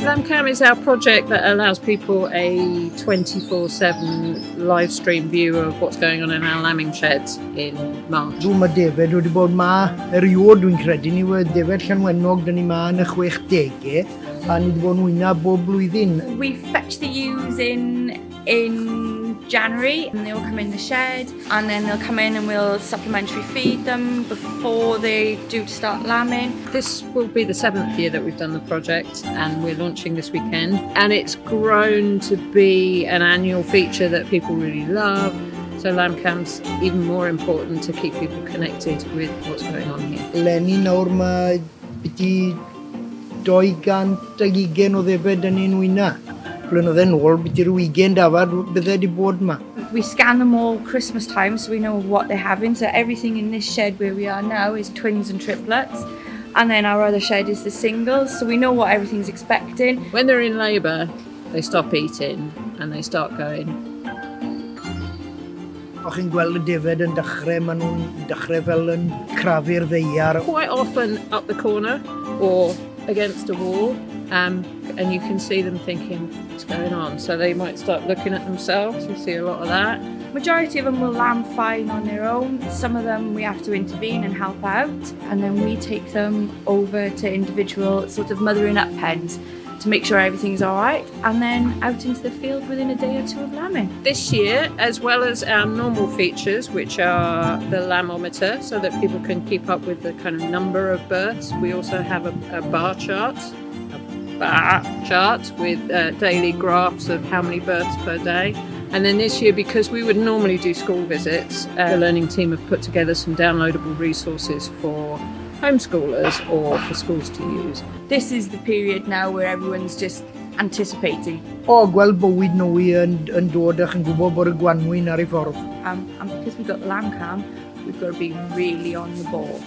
LambCam is our project that allows people a 24/7 live stream view of what's going on in our lambing sheds in March. Mae David wedi bod ma eriod dwi'n credu ni wedi David Llanwennog dyn ni ma yn y 60au a ni wedi bod yn wyna bob blwyddyn. We fetch the ewes in January and they'll come in the shed and then they'll come in and we'll supplementary feed them before they do start lambing. This will be the 7th year that we've done the project and we're launching this weekend, and it's grown to be an annual feature that people really love. So LambCam's even more important to keep people connected with what's going on here. Lenni nawr mae byti 220 o ddefed yn un wyna. Blynydde nôl, byti rhyw 20 dafad bydde di bod ma. We scan them all Christmas time so we know what they're having. So everything in this shed where we are now is twins and triplets. And then our other shed is the singles, so we know what everything's expecting. When they're in labour, they stop eating and they start going. O'ch chi'n gweld y defed yn dechrau, maen nhw'n dechrau fel yn crafu'r ddeiar. Quite often up the corner or against a wall, and you can see them thinking, what's going on? So they might start looking at themselves. We see a lot of that. Majority of them will lamb fine on their own. Some of them we have to intervene and help out, and then we take them over to individual sort of mothering up pens to make sure everything's all right, and then out into the field within a day or two of lambing. This year, as well as our normal features, which are the lambometer, so that people can keep up with the kind of number of births, we also have a bar chart with daily graphs of how many births per day. And then this year, because we would normally do school visits, the learning team have put together some downloadable resources for homeschoolers or for schools to use. This is the period now where everyone's just anticipating. O, gweld bywyd nhw yn dod ac yn gwybod bod y gwanwyn ar ei ffordd. And because we've got the LambCam, we've got to be really on the ball.